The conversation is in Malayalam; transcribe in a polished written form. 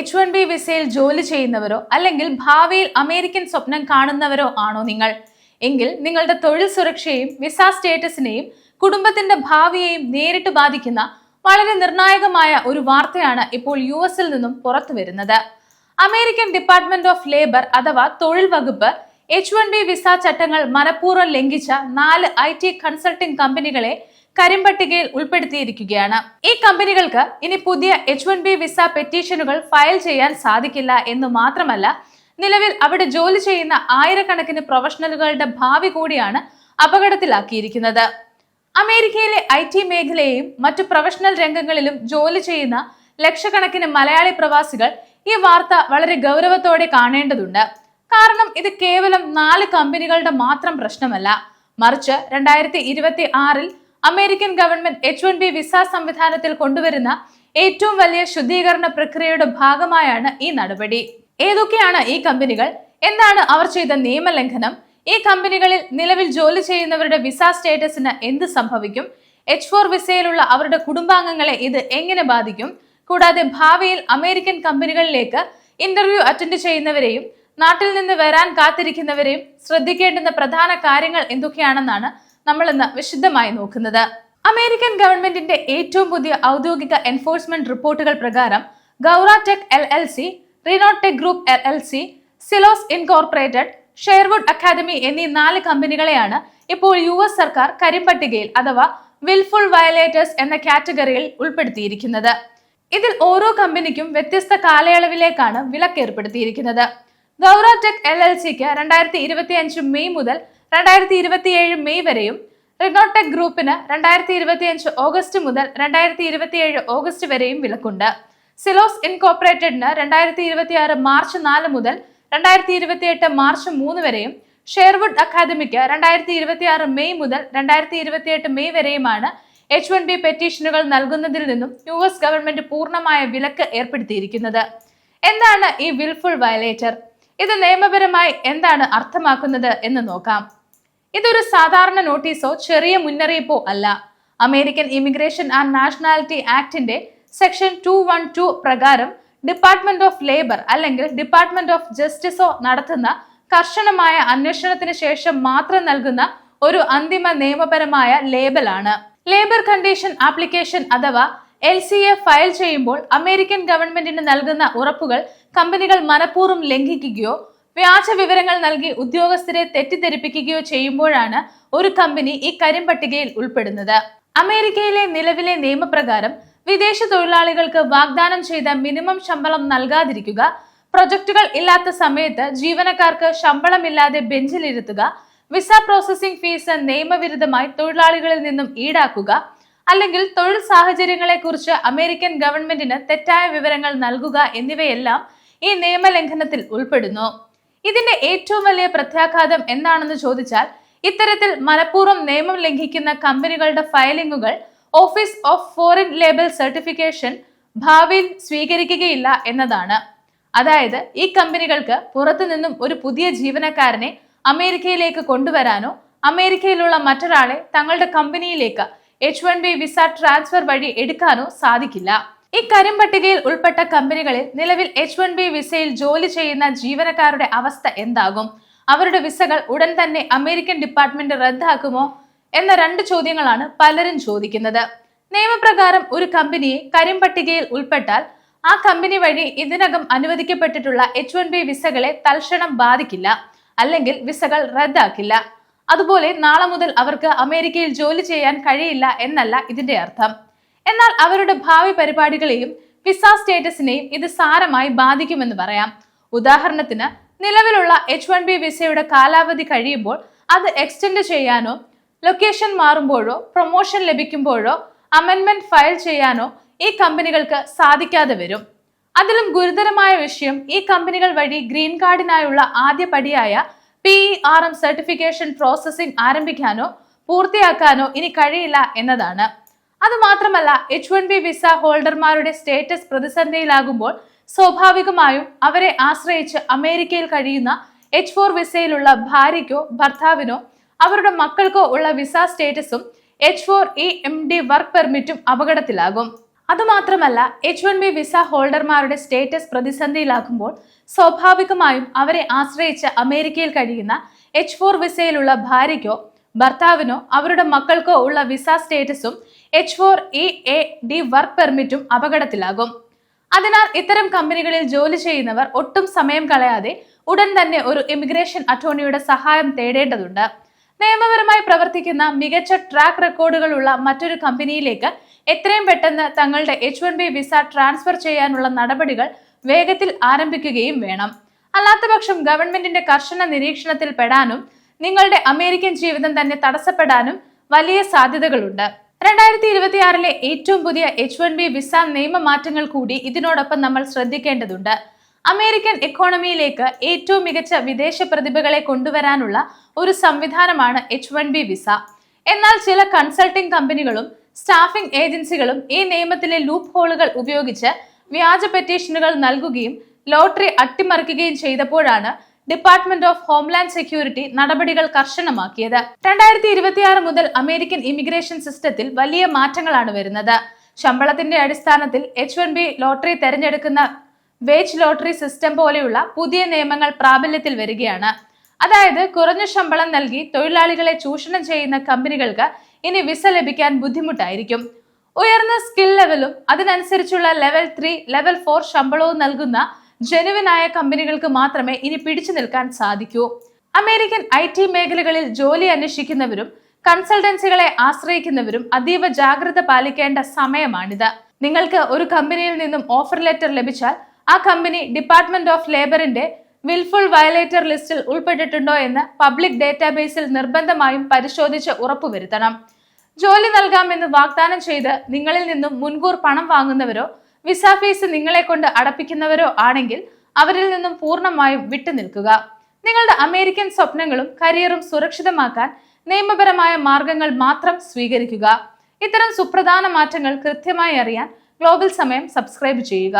H1B വിസയിൽ ജോലി ചെയ്യുന്നവരോ അല്ലെങ്കിൽ ഭാവിയിൽ അമേരിക്കൻ സ്വപ്നം കാണുന്നവരോ ആണോ നിങ്ങൾ? എങ്കിൽ നിങ്ങളുടെ തൊഴിൽ സുരക്ഷയെയും വിസ സ്റ്റേറ്റസിനെയും കുടുംബത്തിന്റെ ഭാവിയെയും നേരിട്ട് ബാധിക്കുന്ന വളരെ നിർണായകമായ ഒരു വാർത്തയാണ് ഇപ്പോൾ US നിന്നും പുറത്തു വരുന്നത്. അമേരിക്കൻ ഡിപ്പാർട്ട്മെന്റ് ഓഫ് ലേബർ അഥവാ തൊഴിൽ വകുപ്പ് H1B വിസ ചട്ടങ്ങൾ മനഃപൂർവ്വം ലംഘിച്ച 4 IT കൺസൾട്ടിംഗ് കമ്പനികളെ കരിമ്പട്ടികയിൽ ഉൾപ്പെടുത്തിയിരിക്കുകയാണ്. ഈ കമ്പനികൾക്ക് ഇനി പുതിയ H1B വിസ പെറ്റീഷനുകൾ ഫയൽ ചെയ്യാൻ സാധിക്കില്ല എന്ന് മാത്രമല്ല, നിലവിൽ അവിടെ ജോലി ചെയ്യുന്ന ആയിരക്കണക്കിന് പ്രൊഫഷണലുകളുടെ ഭാവി കൂടിയാണ് അപകടത്തിലാക്കിയിരിക്കുന്നത്. അമേരിക്കയിലെ IT മേഖലയെയും മറ്റു പ്രൊഫഷണൽ രംഗങ്ങളിലും ജോലി ചെയ്യുന്ന ലക്ഷക്കണക്കിന് മലയാളി പ്രവാസികൾ ഈ വാർത്ത വളരെ ഗൗരവത്തോടെ കാണേണ്ടതുണ്ട്. കാരണം ഇത് കേവലം 4 കമ്പനികളുടെ മാത്രം പ്രശ്നമല്ല, മറിച്ച് 2026-ൽ അമേരിക്കൻ ഗവൺമെന്റ് H1B വിസ സംവിധാനത്തിൽ കൊണ്ടുവരുന്ന ഏറ്റവും വലിയ ശുദ്ധീകരണ പ്രക്രിയയുടെ ഭാഗമായാണ് ഈ നടപടി. ഏതൊക്കെയാണ് ഈ കമ്പനികൾ? എന്താണ് അവർ ചെയ്ത നിയമലംഘനം? ഈ കമ്പനികളിൽ നിലവിൽ ജോലി ചെയ്യുന്നവരുടെ വിസ സ്റ്റേറ്റസിന് എന്ത് സംഭവിക്കും? H4 വിസയിലുള്ള അവരുടെ കുടുംബാംഗങ്ങളെ ഇത് എങ്ങനെ ബാധിക്കും? കൂടാതെ ഭാവിയിൽ അമേരിക്കൻ കമ്പനികളിലേക്ക് ഇന്റർവ്യൂ അറ്റൻഡ് ചെയ്യുന്നവരെയും നാട്ടിൽ നിന്ന് വരാൻ കാത്തിരിക്കുന്നവരെയും ശ്രദ്ധിക്കേണ്ടുന്ന പ്രധാന കാര്യങ്ങൾ എന്തൊക്കെയാണെന്നാണ് നമ്മൾ ഇന്ന് വിശദമായി നോക്കുന്നത്. അമേരിക്കൻ ഗവൺമെന്റിന്റെ ഏറ്റവും പുതിയ ഔദ്യോഗിക എൻഫോഴ്സ്മെന്റ് റിപ്പോർട്ടുകൾ പ്രകാരം ഗൗറാടെക് LLC, റിനോടെക് ഗ്രൂപ്പ് LLC, സിലോസ് ഇൻകോർപ്പറേറ്റഡ്, ഷെയർവുഡ് അക്കാദമി എന്നീ 4 കമ്പനികളെയാണ് ഇപ്പോൾ US സർക്കാർ കരിമ്പട്ടികയിൽ അഥവാ വിൽഫുൾ വയലേറ്റേഴ്സ് എന്ന കാറ്റഗറിയിൽ ഉൾപ്പെടുത്തിയിരിക്കുന്നത്. ഇതിൽ ഓരോ കമ്പനിക്കും വ്യത്യസ്ത കാലയളവിലേക്കാണ് വിലക്ക് ഏർപ്പെടുത്തിയിരിക്കുന്നത്. ഗൗറാടെക് LLCക്ക് 2025 മെയ് മുതൽ 2027 മെയ് വരെയും, റിനോടെക് ഗ്രൂപ്പിന് 2025 ഓഗസ്റ്റ് മുതൽ 2027 ഓഗസ്റ്റ് വരെയും വിലക്കുണ്ട്. സിലോസ് ഇൻകോർപ്പറേറ്റഡിന് 2026 മാർച്ച് 4 മുതൽ 2028 മാർച്ച് 3 വരെയും, ഷെയർവുഡ് അക്കാദമിക്ക് 2026 മെയ് മുതൽ 2028 മെയ് വരെയുമാണ് H1B പെറ്റീഷനുകൾ നൽകുന്നതിൽ നിന്നും US ഗവൺമെന്റ് പൂർണ്ണമായ വിലക്ക് ഏർപ്പെടുത്തിയിരിക്കുന്നത്. എന്താണ് ഈ വിൽഫുൾ വയലേറ്റർ? ഇത് നിയമപരമായി എന്താണ് അർത്ഥമാക്കുന്നത് എന്ന് നോക്കാം. ഇതൊരു സാധാരണ നോട്ടീസോ ചെറിയ മുന്നറിയിപ്പോ അല്ല. അമേരിക്കൻ ഇമിഗ്രേഷൻ ആൻഡ് നാഷണാലിറ്റി ആക്ടിന്റെ സെക്ഷൻ 212 പ്രകാരം ഡിപ്പാർട്ട്മെന്റ് ഓഫ് ലേബർ അല്ലെങ്കിൽ ഡിപ്പാർട്ട്മെന്റ് ഓഫ് ജസ്റ്റിസോ നടത്തുന്ന കർശനമായ അന്വേഷണത്തിന് ശേഷം മാത്രം നൽകുന്ന ഒരു അന്തിമ നിയമപരമായ ലേബലാണ്. ലേബർ കണ്ടീഷൻ ആപ്ലിക്കേഷൻ അഥവാ LCA ഫയൽ ചെയ്യുമ്പോൾ അമേരിക്കൻ ഗവൺമെന്റിന് നൽകുന്ന ഉറപ്പുകൾ കമ്പനികൾ മനഃപൂർവ്വം ലംഘിക്കുകയോ വ്യാജ വിവരങ്ങൾ നൽകി ഉദ്യോഗസ്ഥരെ തെറ്റിദ്ധരിപ്പിക്കുകയോ ചെയ്യുമ്പോഴാണ് ഒരു കമ്പനി ഈ കരിമ്പട്ടികയിൽ ഉൾപ്പെടുന്നത്. അമേരിക്കയിലെ നിലവിലെ നിയമപ്രകാരം വിദേശ തൊഴിലാളികൾക്ക് വാഗ്ദാനം ചെയ്ത മിനിമം ശമ്പളം നൽകാതിരിക്കുക, പ്രൊജക്ടുകൾ ഇല്ലാത്ത സമയത്ത് ജീവനക്കാർക്ക് ശമ്പളമില്ലാതെ ബെഞ്ചിലിരുത്തുക, വിസ പ്രോസസിംഗ് ഫീസ് നിയമവിരുദ്ധമായി തൊഴിലാളികളിൽ നിന്നും ഈടാക്കുക, അല്ലെങ്കിൽ തൊഴിൽ സാഹചര്യങ്ങളെ കുറിച്ച് അമേരിക്കൻ ഗവൺമെന്റിന് തെറ്റായ വിവരങ്ങൾ നൽകുക എന്നിവയെല്ലാം ഈ നിയമലംഘനത്തിൽ ഉൾപ്പെടുന്നു. ഇതിന്റെ ഏറ്റവും വലിയ പ്രത്യാഘാതം എന്താണെന്ന് ചോദിച്ചാൽ, ഇത്തരത്തിൽ മനഃപൂർവ്വം നിയമം ലംഘിക്കുന്ന കമ്പനികളുടെ ഫയലിംഗുകൾ office of foreign labour certification ഭാവിയിൽ സ്വീകരിക്കുകയില്ല എന്നതാണ്. അതായത് ഈ കമ്പനികൾക്ക് പുറത്തു നിന്നും ഒരു പുതിയ ജീവനക്കാരനെ അമേരിക്കയിലേക്ക് കൊണ്ടുവരാനോ അമേരിക്കയിലുള്ള മറ്റൊരാളെ തങ്ങളുടെ കമ്പനിയിലേക്ക് H1B വിസ ട്രാൻസ്ഫർ വഴി എടുക്കാനോ സാധിക്കില്ല. ഈ കരിമ്പട്ടികയിൽ ഉൾപ്പെട്ട കമ്പനികളിൽ നിലവിൽ H1B വിസയിൽ ജോലി ചെയ്യുന്ന ജീവനക്കാരുടെ അവസ്ഥ എന്താകും? അവരുടെ വിസകൾ ഉടൻ തന്നെ അമേരിക്കൻ ഡിപ്പാർട്ട്മെന്റ് റദ്ദാക്കുമോ എന്ന 2 ചോദ്യങ്ങളാണ് പലരും ചോദിക്കുന്നത്. നിയമപ്രകാരം ഒരു കമ്പനിയെ കരിമ്പട്ടികയിൽ ഉൾപ്പെട്ടാൽ ആ കമ്പനി വഴി ഇതിനകം അനുവദിക്കപ്പെട്ടിട്ടുള്ള H1B വിസകളെ തൽക്ഷണം ബാധിക്കില്ല, അല്ലെങ്കിൽ വിസകൾ റദ്ദാക്കില്ല. അതുപോലെ നാളെ മുതൽ അവർക്ക് അമേരിക്കയിൽ ജോലി ചെയ്യാൻ കഴിയില്ല എന്നല്ല ഇതിന്റെ അർത്ഥം. എന്നാൽ അവരുടെ ഭാവി പരിപാടികളെയും വിസ സ്റ്റേറ്റസിനെയും ഇത് സാരമായി ബാധിക്കുമെന്ന് പറയാം. ഉദാഹരണത്തിന്, നിലവിലുള്ള H1B വിസയുടെ കാലാവധി കഴിയുമ്പോൾ അത് എക്സ്റ്റെൻഡ് ചെയ്യാനോ, ലൊക്കേഷൻ മാറുമ്പോഴോ, പ്രൊമോഷൻ ലഭിക്കുമ്പോഴോ അമെൻമെന്റ് ഫയൽ ചെയ്യാനോ ഈ കമ്പനികൾക്ക് സാധിക്കാതെ വരും. അതിലും ഗുരുതരമായ വിഷയം, ഈ കമ്പനികൾ വഴി ഗ്രീൻ കാർഡിനായുള്ള ആദ്യ പടിയായ PERM സർട്ടിഫിക്കേഷൻ പ്രോസസ്സിംഗ് ആരംഭിക്കാനോ പൂർത്തിയാക്കാനോ ഇനി കഴിയില്ല എന്നതാണ്. അതുമാത്രമല്ല, H1B വിസ ഹോൾഡർമാരുടെ സ്റ്റേറ്റസ് പ്രതിസന്ധിയിലാകുമ്പോൾ സ്വാഭാവികമായും അവരെ ആശ്രയിച്ച് അമേരിക്കയിൽ കഴിയുന്ന H4 വിസയിലുള്ള ഭാര്യയ്ക്കോ ഭർത്താവിനോ അവരുടെ മക്കൾക്കോ ഉള്ള വിസ സ്റ്റേറ്റസും H4 EMD വർക്ക് പെർമിറ്റും അപകടത്തിലാകും. അതുമാത്രമല്ല, H1B വിസ ഹോൾഡർമാരുടെ സ്റ്റേറ്റസ് പ്രതിസന്ധിയിലാകുമ്പോൾ സ്വാഭാവികമായും അവരെ ആശ്രയിച്ച് അമേരിക്കയിൽ കഴിയുന്ന H4 വിസയിലുള്ള ഭാര്യയ്ക്കോ ഭർത്താവിനോ അവരുടെ മക്കൾക്കോ ഉള്ള വിസ സ്റ്റേറ്റസും H4EAD വർക്ക് പെർമിറ്റും അപകടത്തിലാകും. അതിനാൽ ഇത്തരം കമ്പനികളിൽ ജോലി ചെയ്യുന്നവർ ഒട്ടും സമയം കളയാതെ ഉടൻ തന്നെ ഒരു ഇമിഗ്രേഷൻ അറ്റോർണിയുടെ സഹായം തേടേണ്ടതുണ്ട്. നിയമപരമായി പ്രവർത്തിക്കുന്ന മികച്ച ട്രാക്ക് റെക്കോർഡുകളുള്ള മറ്റൊരു കമ്പനിയിലേക്ക് എത്രയും പെട്ടെന്ന് തങ്ങളുടെ H1B വിസ ട്രാൻസ്ഫർ ചെയ്യാനുള്ള നടപടികൾ വേഗത്തിൽ ആരംഭിക്കുകയും വേണം. അല്ലാത്തപക്ഷം ഗവൺമെന്റിന്റെ കർശന നിരീക്ഷണത്തിൽ പെടാനും നിങ്ങളുടെ അമേരിക്കൻ ജീവിതം തന്നെ തടസ്സപ്പെടാനും വലിയ സാധ്യതകളുണ്ട്. 2026 ഏറ്റവും പുതിയ H1B വിസ നിയമമാറ്റങ്ങൾ കൂടി ഇതിനോടൊപ്പം നമ്മൾ ശ്രദ്ധിക്കേണ്ടതുണ്ട്. അമേരിക്കൻ എക്കോണമിയിലേക്ക് ഏറ്റവും മികച്ച വിദേശ പ്രതിഭകളെ കൊണ്ടുവരാനുള്ള ഒരു സംവിധാനമാണ് H1B വിസ. എന്നാൽ ചില കൺസൾട്ടിംഗ് കമ്പനികളും സ്റ്റാഫിംഗ് ഏജൻസികളും ഈ നിയമത്തിലെ ലൂപ്പ് ഹോളുകൾ ഉപയോഗിച്ച് വ്യാജ പെറ്റീഷനുകൾ നൽകുകയും ലോട്ടറി അട്ടിമറിക്കുകയും ചെയ്തപ്പോഴാണ് ഡിപ്പാർട്ട്മെന്റ് ഓഫ് ഹോംലാൻഡ് സെക്യൂരിറ്റി നടപടികൾ കർശനമാക്കിയത്. 2026 മുതൽ അമേരിക്കൻ ഇമിഗ്രേഷൻ സിസ്റ്റത്തിൽ വലിയ മാറ്റങ്ങളാണ് വരുന്നത്. ശമ്പളത്തിന്റെ അടിസ്ഥാനത്തിൽ H1B ലോട്ടറി തെരഞ്ഞെടുക്കുന്ന വേജ് ലോട്ടറി സിസ്റ്റം പോലെയുള്ള പുതിയ നിയമങ്ങൾ പ്രാബല്യത്തിൽ വരികയാണ്. അതായത് കുറഞ്ഞ ശമ്പളം നൽകി തൊഴിലാളികളെ ചൂഷണം ചെയ്യുന്ന കമ്പനികൾക്ക് ഇനി വിസ ലഭിക്കാൻ ബുദ്ധിമുട്ടായിരിക്കും. ഉയർന്ന സ്കിൽ ലെവലും അതിനനുസരിച്ചുള്ള ലെവൽ 3, ലെവൽ 4 ശമ്പളവും നൽകുന്ന ജെനുവിനായ കമ്പനികൾക്ക് മാത്രമേ ഇനി പിടിച്ചു നിൽക്കാൻ സാധിക്കൂ. അമേരിക്കൻ IT മേഖലകളിൽ ജോലി അന്വേഷിക്കുന്നവരും കൺസൾട്ടൻസികളെ ആശ്രയിക്കുന്നവരും അതീവ ജാഗ്രത പാലിക്കേണ്ട സമയമാണിത്. നിങ്ങൾക്ക് ഒരു കമ്പനിയിൽ നിന്നും ഓഫർ ലെറ്റർ ലഭിച്ചാൽ ആ കമ്പനി ഡിപ്പാർട്ട്മെന്റ് ഓഫ് ലേബറിന്റെ വിൽഫുൾ വയലേറ്റർ ലിസ്റ്റിൽ ഉൾപ്പെട്ടിട്ടുണ്ടോ എന്ന് പബ്ലിക് ഡേറ്റാബേസിൽ നിർബന്ധമായും പരിശോധിച്ച് ഉറപ്പുവരുത്തണം. ജോലി നൽകാമെന്ന് വാഗ്ദാനം ചെയ്ത് നിങ്ങളിൽ നിന്നും മുൻകൂർ പണം വാങ്ങുന്നവരോ വിസ ഫീസ് നിങ്ങളെ കൊണ്ട് അടപ്പിക്കുന്നവരോ ആണെങ്കിൽ അവരിൽ നിന്നും പൂർണ്ണമായും വിട്ടുനിൽക്കുക. നിങ്ങളുടെ അമേരിക്കൻ സ്വപ്നങ്ങളും കരിയറും സുരക്ഷിതമാക്കാൻ നിയമപരമായ മാർഗങ്ങൾ മാത്രം സ്വീകരിക്കുക. ഇത്തരം സുപ്രധാന മാറ്റങ്ങൾ കൃത്യമായി അറിയാൻ ഗ്ലോബൽ സമയം സബ്സ്ക്രൈബ് ചെയ്യുക.